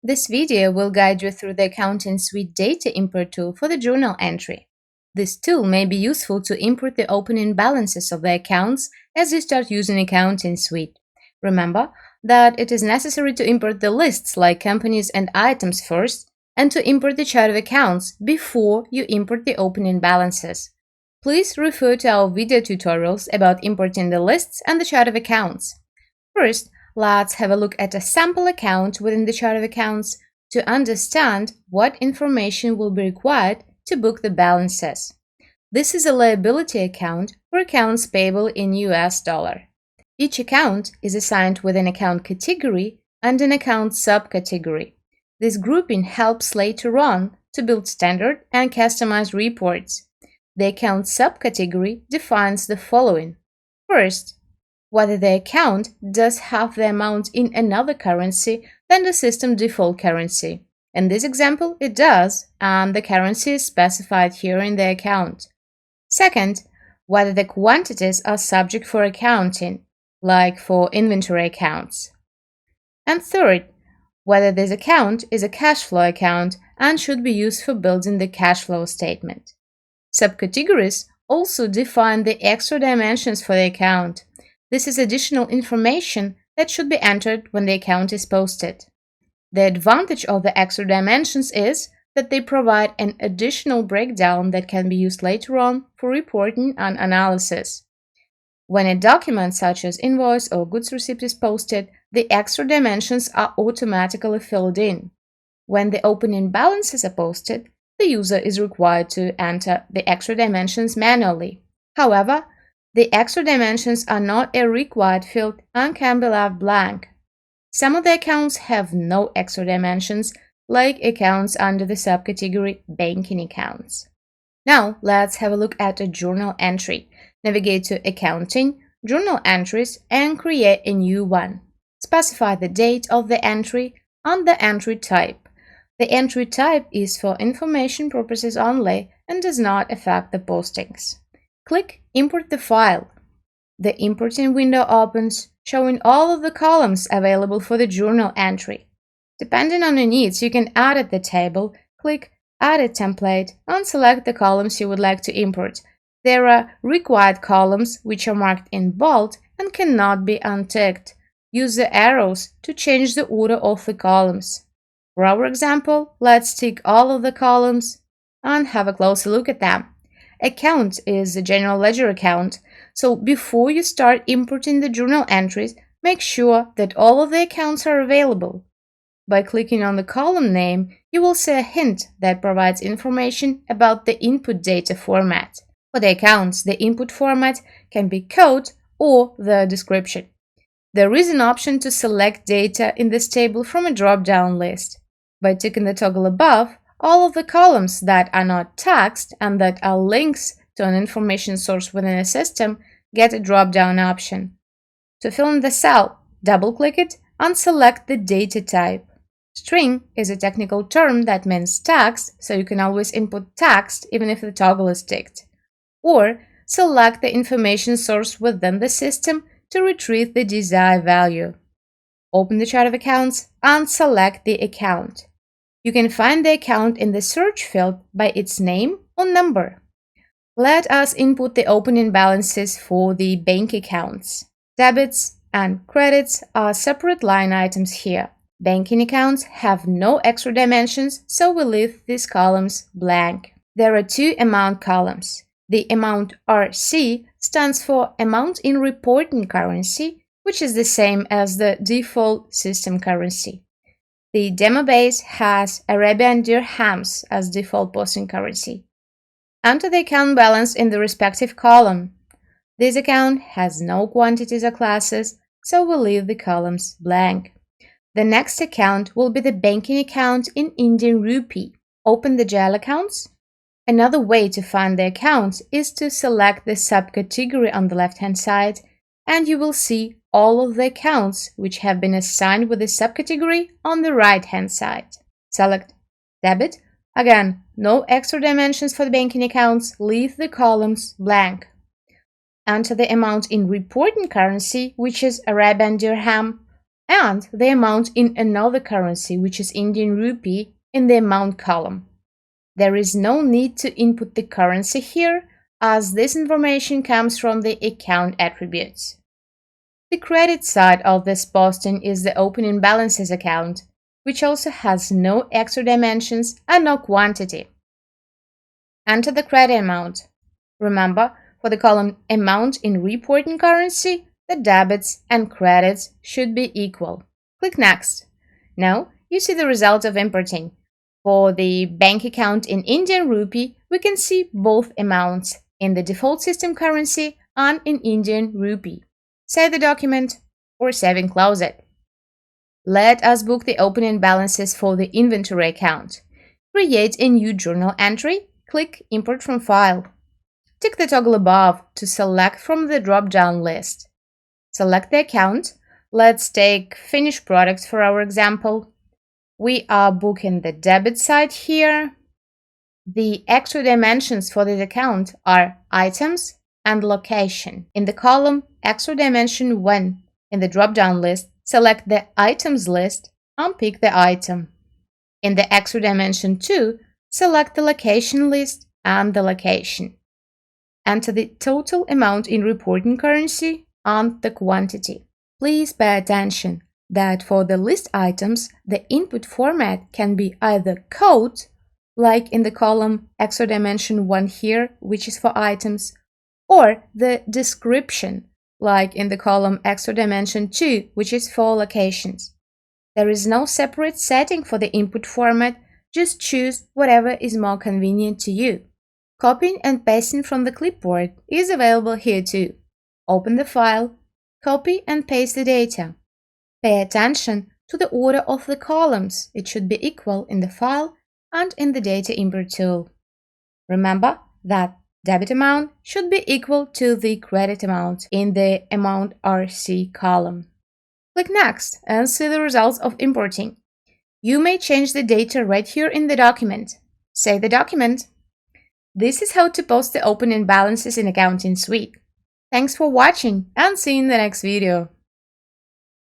This video will guide you through the AccountingSuite data import tool for the journal entry. This tool may be useful to import the opening balances of the accounts as you start using AccountingSuite. Remember that it is necessary to import the lists like companies and items first, and to import the chart of accounts before you import the opening balances. Please refer to our video tutorials about importing the lists and the chart of accounts. First, let's have a look at a sample account within the chart of accounts to understand what information will be required to book the balances. This is a liability account for accounts payable in US dollar. Each account is assigned with an account category and an account subcategory. This grouping helps later on to build standard and customized reports. The account subcategory defines the following. First, whether the account does have the amount in another currency than the system default currency. In this example, it does, and the currency is specified here in the account. Second, whether the quantities are subject for accounting, like for inventory accounts. And third, whether this account is a cash flow account and should be used for building the cash flow statement. Subcategories also define the extra dimensions for the account. This is additional information that should be entered when the account is posted. The advantage of the extra dimensions is that they provide an additional breakdown that can be used later on for reporting and analysis. When a document such as invoice or goods receipt is posted, the extra dimensions are automatically filled in. When the opening balances are posted, the user is required to enter the extra dimensions manually. However, the extra dimensions are not a required field and can be left blank. Some of the accounts have no extra dimensions, like accounts under the subcategory banking accounts. Now, let's have a look at a journal entry. Navigate to Accounting, Journal Entries, and create a new one. Specify the date of the entry and the entry type. The entry type is for information purposes only and does not affect the postings. Click Import the file. The importing window opens, showing all of the columns available for the journal entry. Depending on your needs, you can edit the table, click Edit Template, and select the columns you would like to import. There are required columns which are marked in bold and cannot be unticked. Use the arrows to change the order of the columns. For our example, let's tick all of the columns and have a closer look at them. Account is a general ledger account, so before you start importing the journal entries, make sure that all of the accounts are available. By clicking on the column name, you will see a hint that provides information about the input data format. For the accounts, the input format can be code or the description. There is an option to select data in this table from a drop-down list. By ticking the toggle above, all of the columns that are not text and that are links to an information source within a system get a drop-down option. To fill in the cell, double-click it and select the data type. String is a technical term that means text, so you can always input text even if the toggle is ticked. Or select the information source within the system to retrieve the desired value. Open the chart of accounts and select the account. You can find the account in the search field by its name or number. Let us input the opening balances for the bank accounts. Debits and credits are separate line items here. Banking accounts have no extra dimensions, so we leave these columns blank. There are two amount columns. The amount RC stands for amount in reporting currency, which is the same as the default system currency. The demo base has Arabian dirhams as default posting currency. Enter the account balance in the respective column. This account has no quantities or classes, so we'll leave the columns blank. The next account will be the banking account in Indian rupee. Open the GL accounts. Another way to find the accounts is to select the subcategory on the left-hand side, and you will see all of the accounts which have been assigned with the subcategory on the right-hand side. Select Debit. Again, no extra dimensions for the banking accounts. Leave the columns blank. Enter the amount in reporting currency, which is Arabian dirham. and the amount in another currency, which is Indian rupee, in the amount column. There is no need to input the currency here, as this information comes from the account attributes. The credit side of this posting is the opening balances account, which also has no extra dimensions and no quantity. Enter the credit amount. Remember, for the column amount in reporting currency, the debits and credits should be equal. Click Next. Now you see the result of importing. For the bank account in Indian rupee, we can see both amounts in the default system currency and in Indian rupee. Save the document or save and close it. Let us book the opening balances for the inventory account. Create a new journal entry. Click Import from File. Tick the toggle above to select from the drop-down list. Select the account. Let's take finished products for our example. We are booking the debit side here. The extra dimensions for this account are items and location. In the column Extra Dimension 1 in the drop-down list, select the items list and pick the item. In the Extra Dimension 2, select the location list and the location. Enter the total amount in reporting currency and the quantity. Please pay attention that for the list items, the input format can be either code, like in the column Extra Dimension 1 here, which is for items, or the description, like in the column Extra Dimension 2, which is for locations. There is no separate setting for the input format, just choose whatever is more convenient to you. Copying and pasting from the clipboard is available here too. Open the file, copy and paste the data. Pay attention to the order of the columns. It should be equal in the file and in the data import tool. Remember that debit amount should be equal to the credit amount in the Amount RC column. Click Next and see the results of importing. You may change the data right here in the document. Save the document. This is how to post the opening balances in AccountingSuite. Thanks for watching and see you in the next video.